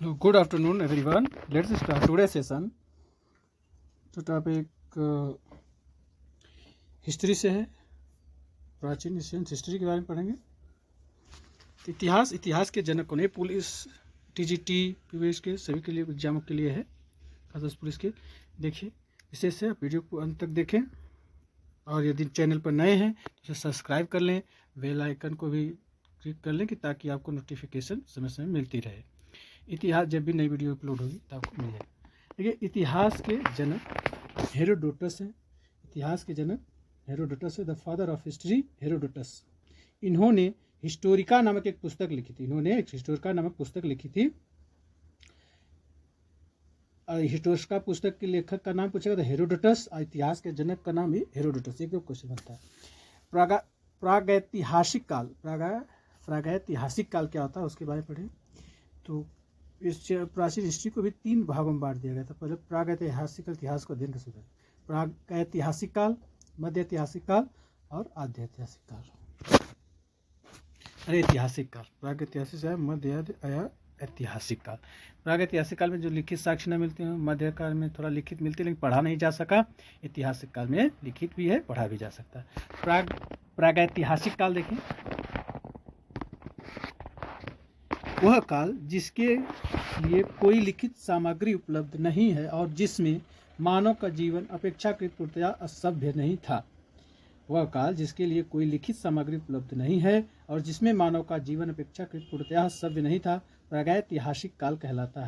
Good afternoon, everyone. Let's start today's session. तो topic history से है, प्राचीन एशियन हिस्ट्री के बारे में पढ़ेंगे। इतिहास के जनक कौन है? पुलिस, टीजीटी, पीवीएस के सभी के लिए, एग्जामों के लिए है, खासतौर पुलिस के। देखिए, विशेष से आप वीडियो को अंत तक देखें, और यदि चैनल पर नए हैं तो सब्सक्राइब कर लें, बेल आइकन को भी क्लिक कर लें कि ताकि आपको नोटिफिकेशन समय समय मिलती रहे। इतिहास जब भी नई वीडियो अपलोड होगी तो आपको मिल जाए। देखिए, इतिहास के जनक हेरोडोटस हैं। इतिहास के जनक हेरोडोटस है, the father of history Herodotus. इन्होंने हिस्टोरिका नामक एक पुस्तक लिखी थी। हिस्टोरिका पुस्तक के लेखक का नाम पूछेगा तो हेरोडोटस, और इतिहास के जनक का नाम भी हेरोडोटस। एक क्वेश्चन बनता है। प्रागैतिहासिक काल क्या होता है उसके बारे में पढ़ें। तो इस प्राचीन हिस्ट्री को भी 3 भागों में बांट दिया गया था। पहले प्रागैतिहासिक इतिहास को अध्ययन का सूत्र, प्रागैतिहासिक काल, मध्य ऐतिहासिक काल और आद्य ऐतिहासिक काल। ऐतिहासिक काल, प्रागैतिहासिक से मध्य ऐतिहासिक काल। प्रागैतिहासिक काल में जो लिखित साक्ष्य न मिलते हैं, मध्य काल में थोड़ा लिखित मिलती है लेकिन पढ़ा नहीं जा सका। ऐतिहासिक काल में लिखित भी है, पढ़ा भी जा सकता है। प्रागैतिहासिक काल देखिए, वह काल जिसके लिए कोई लिखित सामग्री उपलब्ध नहीं है और जिसमें मानव का जीवन अपेक्षाकृत पूर्णतया असभ्य नहीं था। वह काल जिसके लिए कोई लिखित सामग्री उपलब्ध नहीं है और जिसमें मानव का जीवन अपेक्षाकृत पूर्णतया सभ्य नहीं था, प्रागैतिहासिक काल कहलाता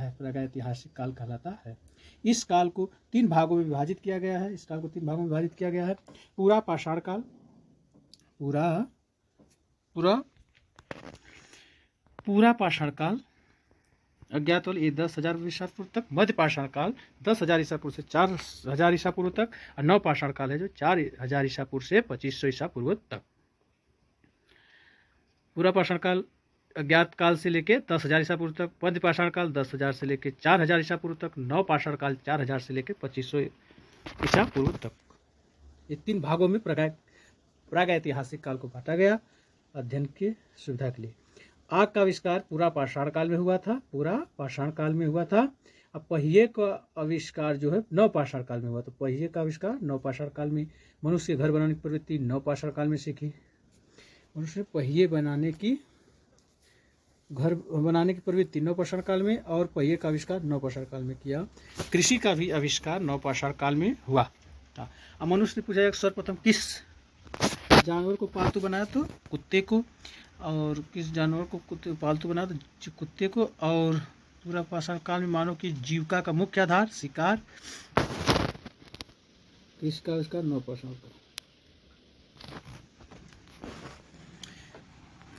है। इस काल को 3 भागों में विभाजित किया गया है। पूरा पाषाण काल, पूरा पाषाण काल अज्ञात वाले 10,000 ईसा पूर्व तक, मध्य पाषाण काल 10,000 ईसा पूर्व से 4,000 ईसा पूर्व तक, और नव पाषाण काल है जो 4,000 ईसा पूर्व से 2,500 ईसा पूर्व तक। पूरा पाषाण काल अज्ञात काल से लेकर 10,000 ईसा पूर्व तक, मध्य पाषाण काल 10,000 से लेकर 4,000 ईसा पूर्व तक, नव पाषाण काल 4,000 से लेकर 2,500 ईसा पूर्व तक। ये 3 भागों में प्रागैतिहासिक काल को बांटा गया अध्ययन की सुविधा के लिए। आग का आविष्कार पूरा पाषाण काल में हुआ था। अब पहिए का आविष्कार जो है नव पाषाण काल में हुआ। तो पहिए का आविष्कार नव पाषाण काल में। मनुष्य घर बनाने की प्रवृत्ति नव पाषाण काल में सीखी। मनुष्य पहिए घर बनाने की प्रवृत्ति नव पाषाण काल में, और पहिए का आविष्कार नव पाषाण काल में किया। कृषि का भी आविष्कार नव पाषाण काल में हुआ। अब मनुष्य ने पूछा सर्वप्रथम किस जानवर को पालतू बनाया? तो कुत्ते को। और किस जानवर को पालतू बनाया? तो कुत्ते को। और पूरा पाषाण काल में मानव की जीविका का मुख्य आधार शिकार। किसका उसका नव पाषाण काल।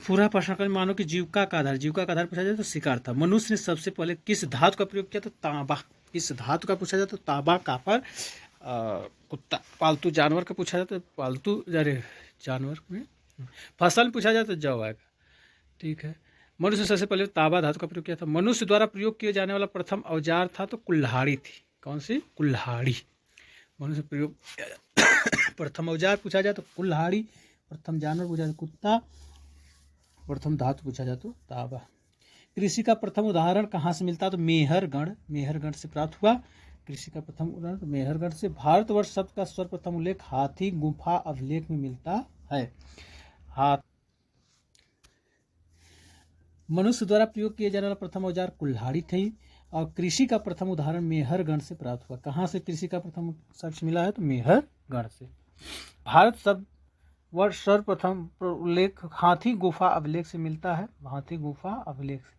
पूरा पाषाण काल में मानव की जीविका का आधार पूछा जाए तो शिकार था। मनुष्य ने सबसे पहले किस धातु का प्रयोग किया? तो तांबा। किस धातु का पूछा जाए तो तांबा, कॉपर। कुत्ता पालतू जानवर का पूछा जाए तो पालतू जानवर में। फसल पूछा जाए तो जौ आएगा। ठीक है। मनुष्य ने सबसे पहले तांबा धातु का प्रयोग किया था। मनुष्य द्वारा प्रयोग किए जाने वाला प्रथम औजार था तो कुल्हाड़ी थी। कौन सी? कुल्हाड़ी। मनुष्य प्रयोग प्रथम औजार पूछा जाए तो कुल्हाड़ी। प्रथम जानवर पूछा जाए तो कुत्ता। प्रथम धातु पूछा जाए तो तांबा। कृषि का प्रथम उदाहरण कहाँ से मिलता है? तो मेहरगढ़ से प्राप्त हुआ। कृषि का प्रथम उदाहरण तो मेहरगढ़ से। भारतवर्ष शब्द का सर्वप्रथम उल्लेख हाथी गुफा अभिलेख में मिलता है। मनुष्य द्वारा प्रयोग किए जाने वाला प्रथम औजार कुल्हाड़ी थी। और कृषि का प्रथम उदाहरण मेहरगढ़ से प्राप्त हुआ। कहाँ से कृषि का प्रथम साक्ष्य मिला है? तो मेहरगढ़ से। भारत शब्द वर्ष सर्वप्रथम उल्लेख हाथी गुफा अभिलेख से मिलता है। हाथी गुफा अभिलेख से।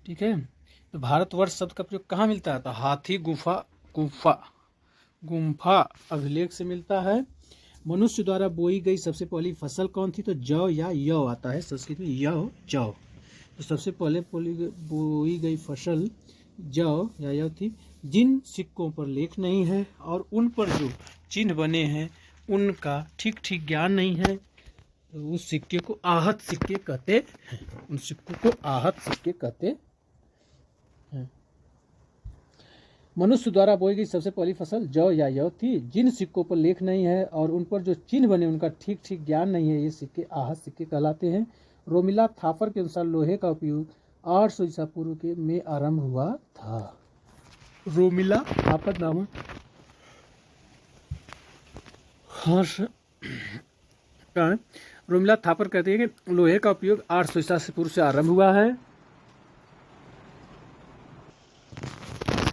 ठीक है। तो भारतवर्ष शब्द का प्रयोग कहाँ मिलता है? तो हाथी गुफा अभिलेख से मिलता है। मनुष्य द्वारा बोई गई सबसे पहली फसल कौन थी? तो जौ या यौ आता है संस्कृत में, जौ। तो सबसे पहले बोई गई फसल जौ या यौ थी। जिन सिक्कों पर लेख नहीं है और उन पर जो चिन्ह बने हैं उनका ठीक ज्ञान नहीं है, तो उस सिक्के को आहत सिक्के कहते हैं। उन सिक्कों को आहत सिक्के कहते मनुष्य द्वारा बोई गई सबसे पहली फसल जौ या यव थी। जिन सिक्कों पर लेख नहीं है और उन पर जो चिन्ह बने उनका ठीक ठीक ज्ञान नहीं है, ये सिक्के आहत सिक्के कहलाते हैं। रोमिला थापर के अनुसार लोहे का उपयोग 800 ईसा पूर्व के में आरंभ हुआ था। रोमिला थापर नाम रोमिला थापर कहते हैं कि लोहे का उपयोग 800 ईसा से पूर्व से आरंभ हुआ है।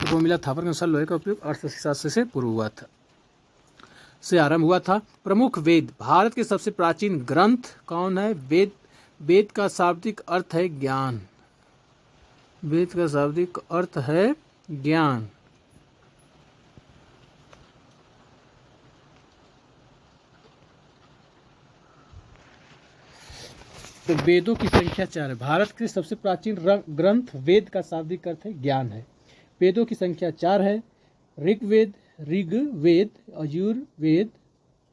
रोमिला थापर के अनुसार लोहे का उपयोग 800 ईसा से पूर्व हुआ था, से आरंभ हुआ था। प्रमुख वेद। भारत के सबसे प्राचीन ग्रंथ कौन है? वेद। वेद का शाब्दिक अर्थ है ज्ञान। वेद का शाब्दिक अर्थ है ज्ञान। तो वेदों की संख्या 4 है। भारत के सबसे प्राचीन ग्रंथ वेद का शाब्दिक अर्थ है ज्ञान है। वेदों की संख्या 4 है। ऋग्वेद, ऋग्वेद,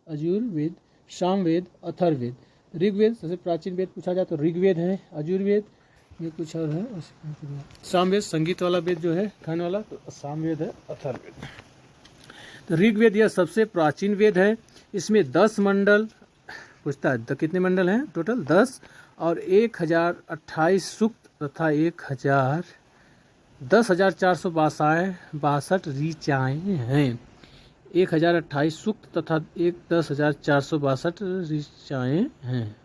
अजुर्वेद, सामवेद, अथर्ववेद। ऋग्वेद सबसे प्राचीन वेद पूछा जाए तो ऋग्वेद है। अजुर्वेद ये कुछ और है। सामवेद संगीत वाला वेद जो है खाने वाला, तो सामवेद है। अथर्ववेद। तो ऋग्वेद यह सबसे प्राचीन वेद है। इसमें 10 मंडल पूछता है, तो कितने मंडल हैं टोटल? 10 और 1028 सूक्त तथा 10,462 ऋचाएँ हैं। 1028 सूक्त तथा 10,462 ऋचाएँ हैं।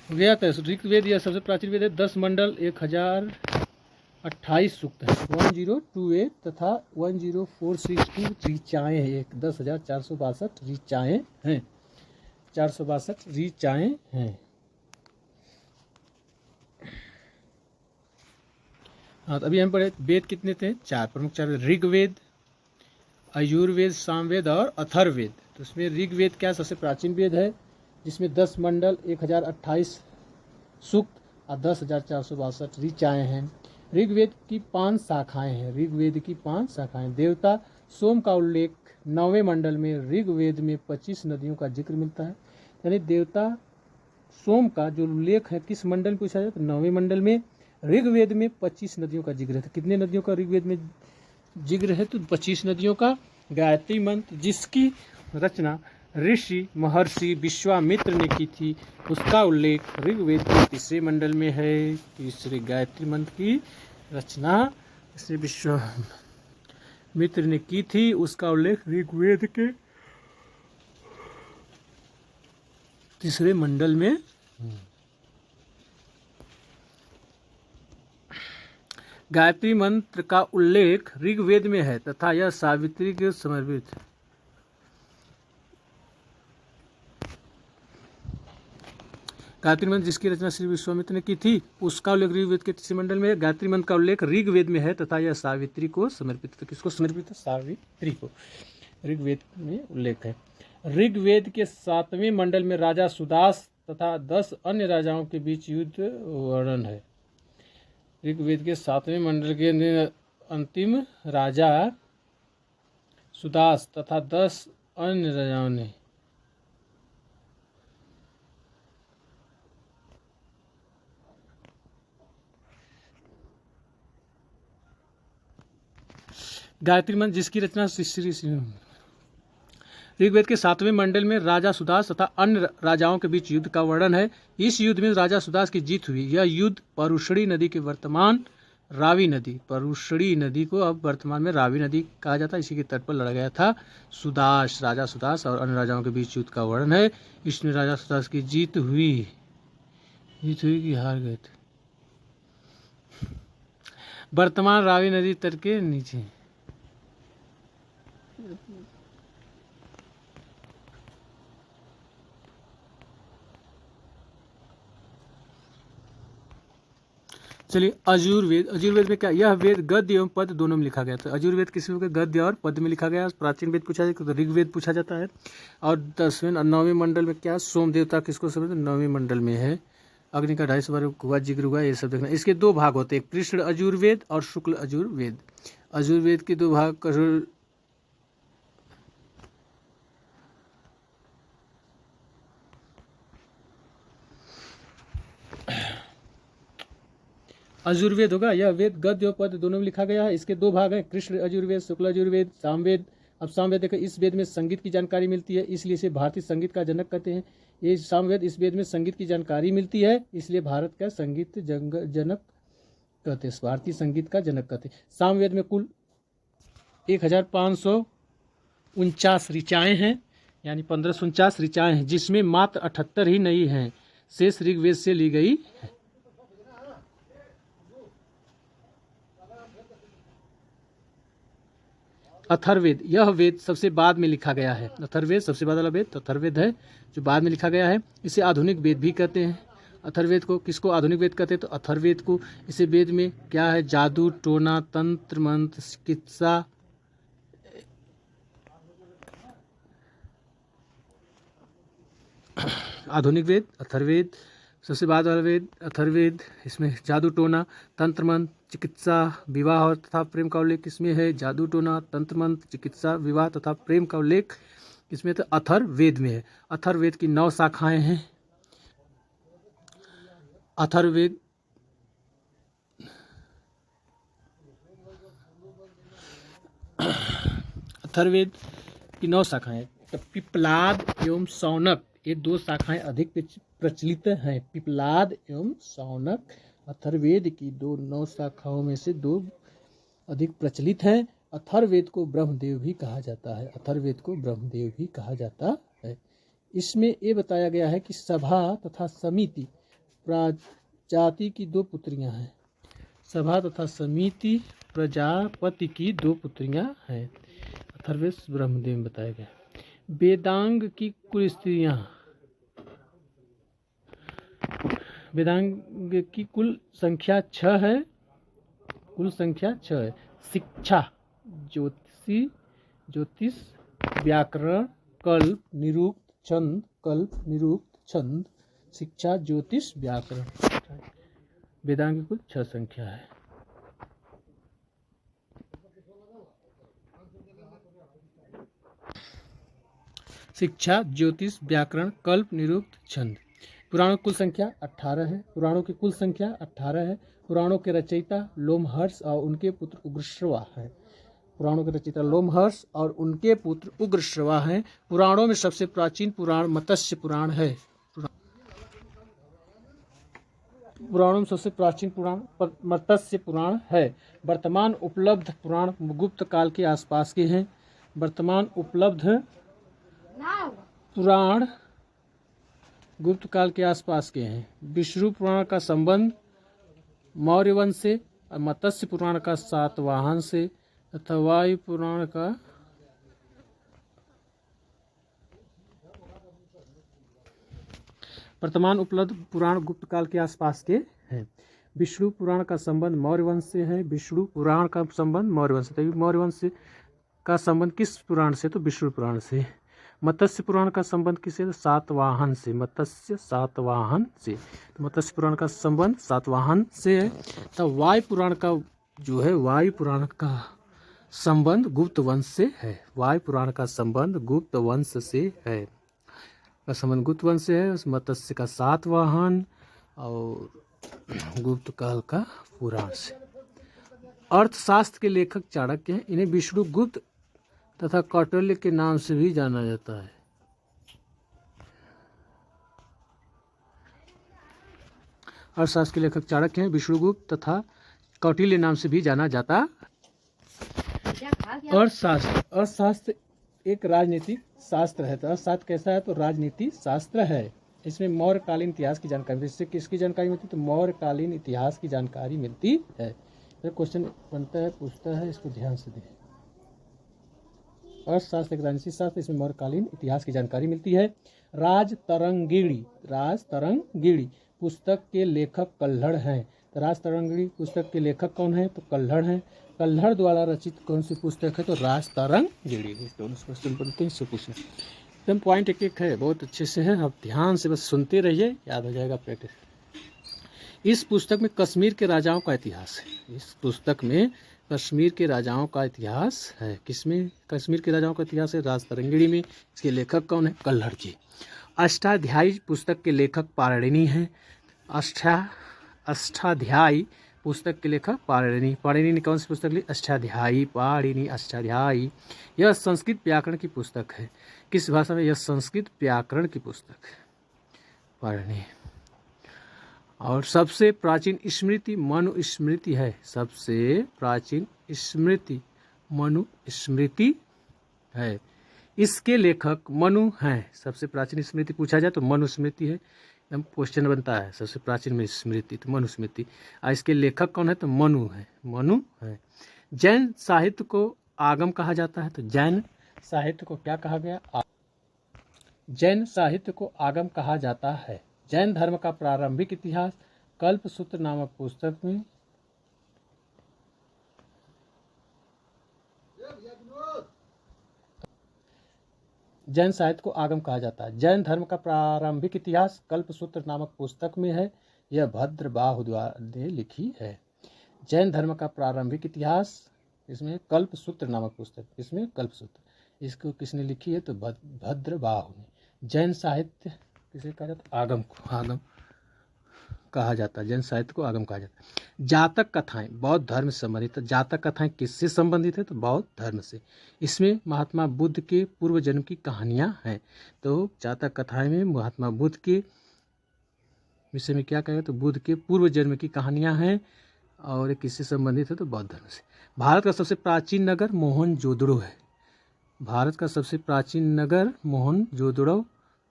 हो गया। तो ऋग्वेद यह सबसे प्राचीन वेद है। 10 मंडल, 1028 सूक्त है। 1028 तथा 1046 ऋचाएँ हैं। 10,462 ऋचाएँ हैं। 462 ऋचाएँ हैं। हाँ, तो अभी हम पढ़े वेद कितने थे? 4 प्रमुख 4 वेद। ऋग्वेद, अयुर्वेद, सामवेद और अथर्ववेद। तो इसमें ऋग्वेद क्या सबसे प्राचीन वेद है, जिसमें 10 मंडल, 1028 सूक्त और 10,462 ऋचाएँ हैं। ऋग्वेद की 5 शाखाएं हैं। ऋग्वेद की 5 शाखाएं। देवता सोम का उल्लेख 9वें मंडल में ऋग्वेद में 25 नदियों का जिक्र मिलता है। यानी देवता सोम का जो उल्लेख है किस मंडल में पूछा जाए तो 9वें मंडल में। ऋग्वेद में 25 नदियों का जिक्र है। तो कितने नदियों का ऋग्वेद में जिक्र है? तो 25 नदियों का। गायत्री मंत्र जिसकी रचना ऋषि महर्षि विश्वामित्र ने की थी, उसका उल्लेख ऋग्वेद के 3 मंडल में है। तीसरे गायत्री मंत्र की रचना श्री विश्वामित्र ने की थी, उसका उल्लेख ऋग्वेद के 3 मंडल में। गायत्री मंत्र का उल्लेख ऋग्वेद में है तथा यह सावित्री को समर्पित है। गायत्री मंत्र जिसकी रचना श्री विश्वामित्र ने की थी, उसका उल्लेख ऋग्वेद के 3 मंडल में है। गायत्री मंत्र का उल्लेख ऋग्वेद में है तथा यह सावित्री को समर्पित है। तो किसको समर्पित है? सावित्री को। ऋग्वेद में उल्लेख है। ऋग्वेद के 7वें मंडल में राजा सुदास तथा 10 अन्य राजाओं के बीच युद्ध वर्णन है। ऋग्वेद के 7वें मंडल के अंतिम राजा सुदास तथा 10 अन्य राजाओं ने गायत्री मंत्र जिसकी रचना श्री ऋग्वेद के 7वें मंडल में राजा सुदास तथा अन्य राजाओं के बीच युद्ध का वर्णन है। इस युद्ध में राजा सुदास की जीत हुई। यह युद्ध परुषणी नदी के वर्तमान रावी नदी, परुषणी नदी को अब वर्तमान में रावी नदी कहा जाता है, इसी के तट पर लड़ा गया था। राजा सुदास और अन्य राजाओं के बीच युद्ध का वर्णन है। इसमें राजा सुदास की जीत हुई कि हार गए थे। वर्तमान रावी नदी तट के नीचे। चलिए अजुर्वेद। अजुर्वेद में क्या? यह वेद गद्य एवं पद दोनों में लिखा गया था। अजुर्वेद किसी के गद्य और पद में लिखा गया। प्राचीन वेद पूछा जाए तो ऋग्वेद पूछा जाता है। और 10वें और 9वें मंडल में क्या? सोम देवता किसको समझते? 9वें मंडल में है। अग्नि का 250 बार हुआ जिक्र हुआ, ये सब देखना। इसके 2 भाग होते हैं, कृष्ण अजुर्वेद और शुक्ल अजुर्वेद। अजुर्वेद के 2 भाग अजुर्वेद होगा, यह वेद गद्य और पद्य दोनों में लिखा गया है। इसके दो भाग हैं, कृष्ण यजुर्वेद, शुक्ल यजुर्वेद, सामवेद। अब सामवेद देखो, इस वेद में संगीत की जानकारी मिलती है, इसलिए इसे भारतीय संगीत का जनक कहते हैं। ये सामवेद, इस वेद में संगीत की जानकारी मिलती है, इसलिए भारत का संगीत जनक कहते हैं, भारतीय संगीत का जनक कहते हैं। सामवेद में कुल 1549 ऋचाएँ हैं, यानी 1549 ऋचाएँ हैं, जिसमें मात्र 78 ही नहीं हैं, शेष ऋग्वेद से ली गई है। अथर्ववेद, यह वेद सबसे बाद में लिखा गया है। अथर्ववेद सबसे बाद वाला वेद तो अथर्ववेद है, जो बाद में लिखा गया है। इसे आधुनिक वेद भी कहते हैं। अथर्ववेद को किसको आधुनिक वेद कहते हैं? तो अथर्ववेद को। इसे वेद में क्या है? जादू टोना तंत्र मंत्र चिकित्सा आधुनिक वेद अथर्ववेद, सबसे बाद वाला वेद अथर्ववेद। इसमें जादू टोना तंत्र मंत्र चिकित्सा विवाह और तथा प्रेम का उल्लेख इसमें है। जादू टोना तंत्र मंत्र चिकित्सा विवाह तथा प्रेम का उल्लेख इसमें तो अथर्ववेद में है। अथर्ववेद की 9 शाखाएं हैं। अथर्ववेद अथर्ववेद की 9 शाखाएं, तो पिप्पलाद एवं शौनक, ये 2 शाखाएं अधिक प्रचलित हैं। पिप्पलाद एवं शौनक अथर्ववेद की 9 शाखाओं में से 2 अधिक प्रचलित हैं। अथर्ववेद को ब्रह्मदेव भी कहा जाता है। अथर्ववेद को ब्रह्मदेव भी कहा जाता है। इसमें ये बताया गया है कि सभा तथा समिति प्रजाति की 2 पुत्रियां हैं। सभा तथा समिति प्रजापति की 2 पुत्रियां हैं। अथर्ववेद ब्रह्मदेव में बताया गया। वेदांग की कुल स्त्रियां, वेदांग की कुल संख्या 6 है। कुल संख्या 6 है। शिक्षा, ज्योतिष, व्याकरण, कल्प, निरुक्त, छंद, कल्प, निरुक्त, छंद, शिक्षा, ज्योतिष, व्याकरण। वेदांग की कुल 6 संख्या है। शिक्षा, ज्योतिष, व्याकरण, कल्प, निरुक्त, छंद। पुराणों की कुल संख्या 18 है। पुराणों की कुल संख्या 18 है। पुराणों के रचयिता लोमहर्ष और उनके पुत्र उग्रश्रवा हैं। पुराणों के रचयिता लोमहर्ष और उनके पुत्र उग्रश्रवा हैं। पुराणों में सबसे प्राचीन पुराण मत्स्य पुराण है। पुराणों में सबसे प्राचीन पुराण मत्स्य पुराण है। वर्तमान उपलब्ध पुराण गुप्त काल के आसपास के हैं। वर्तमान उपलब्ध पुराण गुप्त काल के आसपास के हैं। विष्णु पुराण का संबंध मौर्य वंश से, मत्स्य पुराण का सातवाहन से तथा वायु पुराण का वर्तमान उपलब्ध पुराण गुप्त काल के आसपास के हैं। विष्णु पुराण का संबंध मौर्य वंश से है। विष्णु पुराण का संबंध मौर्य वंश से। मौर्य वंश का संबंध किस पुराण से? तो विष्णु पुराण से। मत्स्य पुराण का संबंध किससे? सातवाहन से। मत्स्य सातवाहन से। मत्स्य पुराण का संबंध सातवाहन से है। तो वायु पुराण का जो है, वायु पुराण का संबंध गुप्त वंश से है। वायु पुराण का संबंध गुप्त वंश से है। का संबंध गुप्त वंश से है। उस मत्स्य का सातवाहन और गुप्त काल का पुराण से। अर्थशास्त्र के लेखक चाणक्य हैं। इन्हें विष्णुगुप्त तथा कौटिल्य के नाम से भी जाना जाता है। अर्थशास्त्र के लेखक चाणक्य हैं। विष्णुगुप्त तथा कौटिल्य नाम से भी जाना जाता। अर्थशास्त्र एक राजनीतिक शास्त्र है। तो अर्थशास्त्र कैसा है? तो राजनीति शास्त्र है। इसमें मौर्यकालीन इतिहास की जानकारी, इससे किसकी जानकारी मिलती है? तो मौर्यकालीन इतिहास की जानकारी मिलती है। तो क्वेश्चन बनता है, पूछता है, इसको ध्यान से देखें। अर्थशास्त्र एक राजनीतिक शास्त्र, इसमें मौर्यकालीन इतिहास की जानकारी मिलती है। राजतरंगिणी पुस्तक के लेखक कल्हड़ हैं। तो राजतरंगिणी पुस्तक के लेखक कौन है? तो कल्हड़ हैं। कल्हड़ द्वारा रचित कौन सी पुस्तक है? तो राजतरंगिणी। दोनों क्वेश्चन बनते हैं, इससे पूछना एकदम पॉइंट एक है, बहुत अच्छे से है। आप ध्यान से बस सुनते रहिए, याद हो जाएगा प्रैक्टिस। इस पुस्तक में कश्मीर के राजाओं का इतिहास है। इस पुस्तक में कश्मीर के राजाओं का इतिहास है। किसमें कश्मीर के राजाओं का इतिहास है? राजतरंगिणी में। इसके लेखक कौन है? कल्हड़ जी। अष्टाध्यायी पुस्तक के लेखक पाणिनि हैं। अष्टाध्यायी पुस्तक के लेखक पाणिनि। पाणिनि ने कौन सी पुस्तक ली? अष्टाध्यायी। पाणिनि अष्टाध्यायी। यह संस्कृत व्याकरण की पुस्तक है। किस भाषा में? यह संस्कृत व्याकरण की पुस्तक है पाणिनि। और सबसे प्राचीन स्मृति मनुस्मृति है। सबसे प्राचीन स्मृति मनुस्मृति है। इसके लेखक मनु हैं। सबसे प्राचीन स्मृति पूछा जाए तो मनुस्मृति है। क्वेश्चन बनता है सबसे प्राचीन में स्मृति तो मनुस्मृति। और इसके लेखक कौन है? तो मनु है। मनु है। जैन साहित्य को आगम कहा जाता है। तो जैन साहित्य को क्या कहा गया? जैन साहित्य को आगम कहा जाता है। जैन धर्म का प्रारंभिक इतिहास कल्पसूत्र नामक पुस्तक में जैन साहित्य को आगम कहा जाता है। जैन धर्म का प्रारंभिक इतिहास कल्पसूत्र नामक पुस्तक में है। यह भद्रबाहु द्वारा ने लिखी है। जैन धर्म का प्रारंभिक इतिहास इसमें कल्पसूत्र नामक पुस्तक, इसमें कल्पसूत्र, इसको किसने लिखी है? तो भद्रबाहु ने। जैन साहित्य किसे कहा जाता है? आगम को आगम कहा जाता है। जैन साहित्य को आगम कहा जाता है। जातक कथाएं बौद्ध धर्म से संबंधित। जातक कथाएं किससे संबंधित है? तो बौद्ध धर्म से। इसमें महात्मा बुद्ध के पूर्व जन्म की कहानियां हैं। तो जातक कथाएं में महात्मा बुद्ध के विषय में क्या कहेगा? तो बुद्ध के पूर्व जन्म की कहानियां हैं। और ये किससे संबंधित है? तो बौद्ध धर्म से। भारत का सबसे प्राचीन नगर मोहनजोदड़ो है। भारत का सबसे प्राचीन नगर मोहनजोदड़ो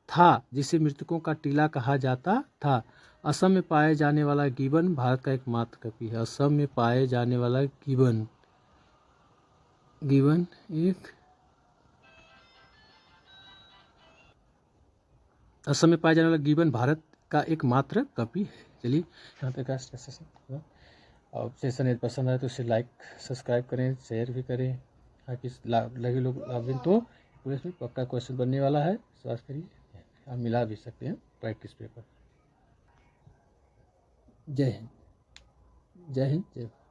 था, जिसे मृतकों का टीला कहा जाता था। असम में पाए जाने वाला गिबन भारत का एकमात्र कवि है। असम में पाए जाने वाला गिबन एक असम में पाए जाने वाला गिबन भारत का एकमात्र कवि है। चलिए यहाँ पे का सेशन और सेशन यदि पसंद आए तो इसे लाइक सब्सक्राइब करें, शेयर भी करें ताकि लगे लोग लाभ। तो पूरे में पक्का क्वेश्चन बनने वाला है, विश्वास करिए। आप मिला भी सकते हैं प्रैक्टिस पेपर। जय हिंद, जय हिंद, जय भारत।